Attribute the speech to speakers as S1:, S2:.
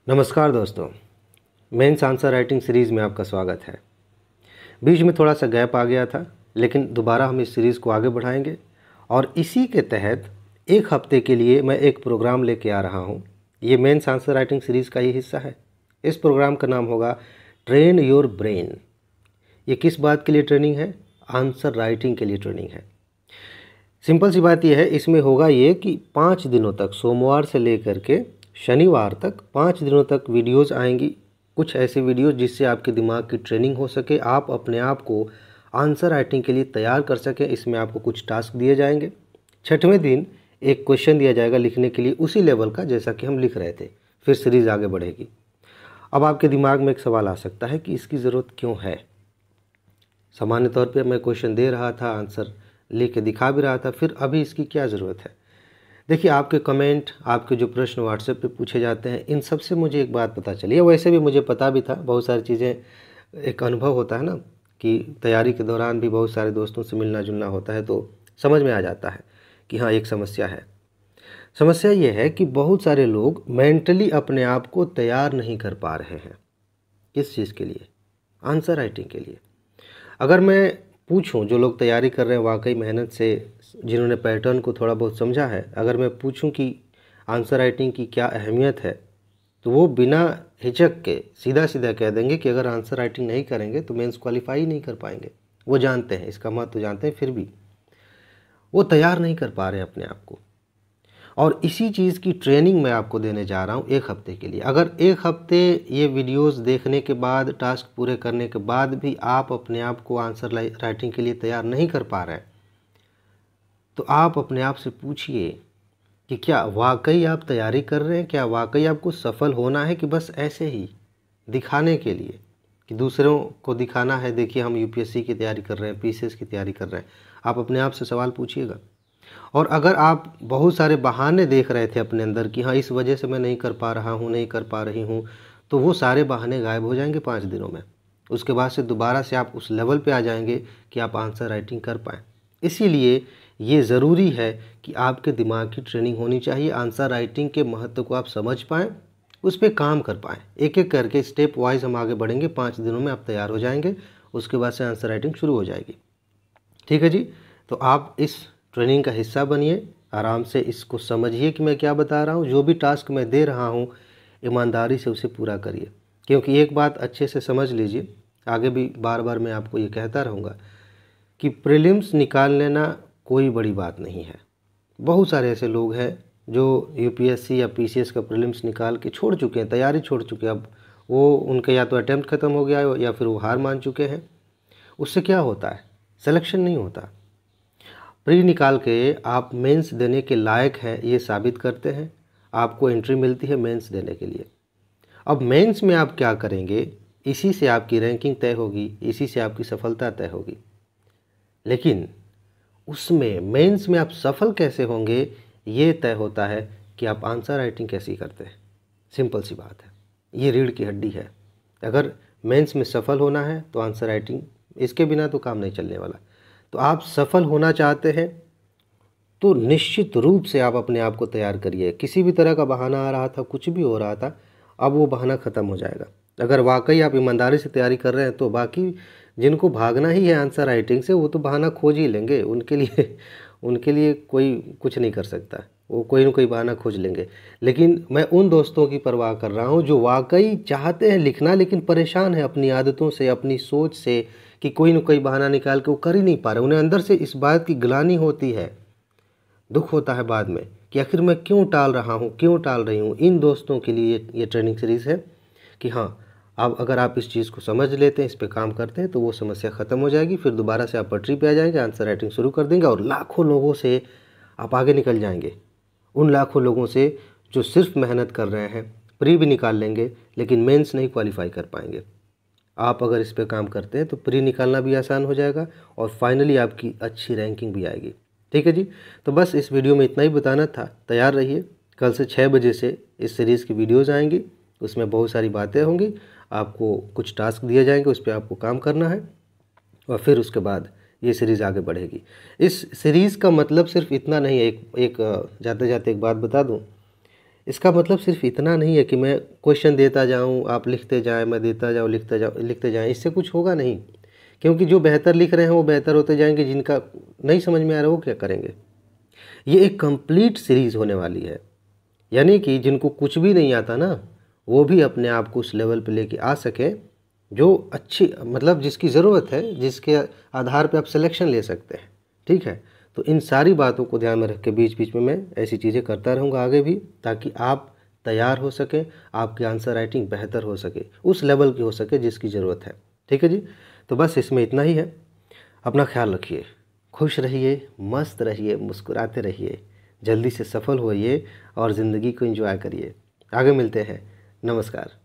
S1: नमस्कार दोस्तों, mains answer writing series में आपका स्वागत है। बीच में थोड़ा सा गैप आ गया था, लेकिन दोबारा हम इस सीरीज़ को आगे बढ़ाएंगे और इसी के तहत एक हफ्ते के लिए मैं एक प्रोग्राम लेके आ रहा हूँ। ये मेंस आंसर राइटिंग सीरीज़ का ही हिस्सा है। इस प्रोग्राम का नाम होगा ट्रेन योर ब्रेन। ये किस बात के लिए ट्रेनिंग है? आंसर राइटिंग के लिए ट्रेनिंग है। सिंपल सी बात यह है, इसमें होगा ये कि 5 दिनों तक, सोमवार से लेकर के शनिवार तक 5 दिनों तक वीडियोस आएंगी। कुछ ऐसी वीडियोस जिससे आपके दिमाग की ट्रेनिंग हो सके, आप अपने आप को आंसर राइटिंग के लिए तैयार कर सकें। इसमें आपको कुछ टास्क दिए जाएंगे। 6वें दिन एक क्वेश्चन दिया जाएगा लिखने के लिए, उसी लेवल का जैसा कि हम लिख रहे थे। फिर सीरीज़ आगे बढ़ेगी। अब आपके दिमाग में एक सवाल आ सकता है कि इसकी ज़रूरत क्यों है। सामान्य तौर पर मैं क्वेश्चन दे रहा था, आंसर लेके दिखा भी रहा था, फिर अभी इसकी क्या ज़रूरत है? देखिए, आपके कमेंट, आपके जो प्रश्न व्हाट्सएप पे पूछे जाते हैं, इन सब से मुझे एक बात पता चली है। वैसे भी मुझे पता भी था, बहुत सारी चीज़ें, एक अनुभव होता है ना कि तैयारी के दौरान भी बहुत सारे दोस्तों से मिलना जुलना होता है, तो समझ में आ जाता है कि हाँ, एक समस्या है। समस्या ये है कि बहुत सारे लोग मेंटली अपने आप को तैयार नहीं कर पा रहे हैं। किस चीज़ के लिए? आंसर राइटिंग के लिए। अगर मैं पूछूं, जो लोग तैयारी कर रहे हैं वाकई मेहनत से, जिन्होंने पैटर्न को थोड़ा बहुत समझा है, अगर मैं पूछूं कि आंसर राइटिंग की क्या अहमियत है, तो वो बिना हिचक के सीधा सीधा कह देंगे कि अगर आंसर राइटिंग नहीं करेंगे तो मेंस क्वालिफाई नहीं कर पाएंगे। वो जानते हैं, इसका महत्व जानते हैं, फिर भी वो तैयार नहीं कर पा रहे हैं अपने आप को। और इसी चीज़ की ट्रेनिंग मैं आपको देने जा रहा हूँ 1 हफ्ते के लिए। अगर 1 हफ्ते ये वीडियोस देखने के बाद, टास्क पूरे करने के बाद भी आप अपने आप को आंसर राइटिंग के लिए तैयार नहीं कर पा रहे हैं, तो आप अपने आप से पूछिए कि क्या वाकई आप तैयारी कर रहे हैं? क्या वाकई आपको सफल होना है, कि बस ऐसे ही दिखाने के लिए, कि दूसरों को दिखाना है, देखिए हम यूपीएससी की तैयारी कर रहे हैं, पीसीएस की तैयारी कर रहे हैं। आप अपने आप से सवाल पूछिएगा। और अगर आप बहुत सारे बहाने देख रहे थे अपने अंदर कि हाँ, इस वजह से मैं नहीं कर पा रहा हूँ, नहीं कर पा रही हूँ, तो वो सारे बहाने गायब हो जाएंगे 5 दिनों में। उसके बाद से दोबारा से आप उस लेवल पे आ जाएंगे कि आप आंसर राइटिंग कर पाएँ। इसीलिए ये ज़रूरी है कि आपके दिमाग की ट्रेनिंग होनी चाहिए। आंसर राइटिंग के महत्व को आप समझ पाएँ, उस पर काम कर पाएँ। एक एक करके स्टेप वाइज हम आगे बढ़ेंगे। 5 दिनों में आप तैयार हो जाएंगे, उसके बाद से आंसर राइटिंग शुरू हो जाएगी। ठीक है जी? तो आप इस ट्रेनिंग का हिस्सा बनिए, आराम से इसको समझिए कि मैं क्या बता रहा हूँ। जो भी टास्क मैं दे रहा हूँ, ईमानदारी से उसे पूरा करिए। क्योंकि एक बात अच्छे से समझ लीजिए, आगे भी बार बार मैं आपको ये कहता रहूँगा कि प्रीलिम्स निकाल लेना कोई बड़ी बात नहीं है। बहुत सारे ऐसे लोग हैं जो यूपीएससी या पीसीएस का प्रीलिम्स निकाल के छोड़ चुके हैं, तैयारी छोड़ चुके हैं। अब वो उनके या तो अटेम्प्ट ख़त्म हो गया है या फिर वो हार मान चुके हैं। उससे क्या होता है? सिलेक्शन नहीं होता। प्री निकाल के आप मेंस देने के लायक हैं, ये साबित करते हैं, आपको एंट्री मिलती है मेंस देने के लिए। अब मेंस में आप क्या करेंगे, इसी से आपकी रैंकिंग तय होगी, इसी से आपकी सफलता तय होगी। लेकिन उसमें मेंस में आप सफल कैसे होंगे, ये तय होता है कि आप आंसर राइटिंग कैसी करते हैं। सिंपल सी बात है, ये रीढ़ की हड्डी है। अगर मेंस में सफल होना है तो आंसर राइटिंग, इसके बिना तो काम नहीं चलने वाला। तो आप सफल होना चाहते हैं तो निश्चित रूप से आप अपने आप को तैयार करिए। किसी भी तरह का बहाना आ रहा था, कुछ भी हो रहा था, अब वो बहाना ख़त्म हो जाएगा। अगर वाकई आप ईमानदारी से तैयारी कर रहे हैं तो बाकी जिनको भागना ही है आंसर राइटिंग से, वो तो बहाना खोज ही लेंगे। उनके लिए कोई कुछ नहीं कर सकता, वो कोई ना कोई बहाना खोज लेंगे। लेकिन मैं उन दोस्तों की परवाह कर रहा हूँ जो वाकई चाहते हैं लिखना, लेकिन परेशान है अपनी आदतों से, अपनी सोच से, कि कोई ना कोई बहाना निकाल के वो कर ही नहीं पा रहे। उन्हें अंदर से इस बात की ग्लानि होती है, दुख होता है बाद में कि आखिर मैं क्यों टाल रहा हूँ, क्यों टाल रही हूँ। इन दोस्तों के लिए ये ट्रेनिंग सीरीज़ है कि हाँ, अब अगर आप इस चीज़ को समझ लेते हैं, इस पे काम करते हैं, तो वो समस्या ख़त्म हो जाएगी। फिर दोबारा से आप पटरी पे आ जाएंगे, आंसर राइटिंग शुरू कर देंगे और लाखों लोगों से आप आगे निकल जाएंगे। उन लाखों लोगों से जो सिर्फ मेहनत कर रहे हैं, प्री भी निकाल लेंगे लेकिन मेंस नहीं क्वालिफाई कर पाएंगे। आप अगर इस पे काम करते हैं तो प्री निकालना भी आसान हो जाएगा और फाइनली आपकी अच्छी रैंकिंग भी आएगी। ठीक है जी? तो बस इस वीडियो में इतना ही बताना था। तैयार रहिए, कल से 6 बजे से इस सीरीज़ की वीडियोज़ आएंगी। उसमें बहुत सारी बातें होंगी, आपको कुछ टास्क दिए जाएंगे, उस पर आपको काम करना है और फिर उसके बाद ये सीरीज़ आगे बढ़ेगी। इस सीरीज़ का मतलब सिर्फ इतना नहीं है। एक जाते जाते एक बात बता दूं, इसका मतलब सिर्फ इतना नहीं है कि मैं क्वेश्चन देता जाऊं, आप लिखते जाएं, मैं देता जाऊं, लिखते जाएं, इससे कुछ होगा नहीं। क्योंकि जो बेहतर लिख रहे हैं वो बेहतर होते जाएंगे, जिनका नहीं समझ में आ रहा वो क्या करेंगे। ये एक कंप्लीट सीरीज़ होने वाली है, यानी कि जिनको कुछ भी नहीं आता ना, वो भी अपने आप को उस लेवल पे लेके आ सके जो अच्छी, मतलब जिसकी ज़रूरत है, जिसके आधार पे आप सिलेक्शन ले सकते हैं। ठीक है, तो इन सारी बातों को ध्यान में रख के बीच बीच में मैं ऐसी चीज़ें करता रहूँगा आगे भी, ताकि आप तैयार हो सकें, आपकी आंसर राइटिंग बेहतर हो सके, उस लेवल की हो सके जिसकी ज़रूरत है। ठीक है जी, तो बस इसमें इतना ही है। अपना ख्याल रखिए, खुश रहिए, मस्त रहिए, मुस्कुराते रहिए, जल्दी से सफल होइए और ज़िंदगी को एंजॉय करिए। आगे मिलते हैं। नमस्कार।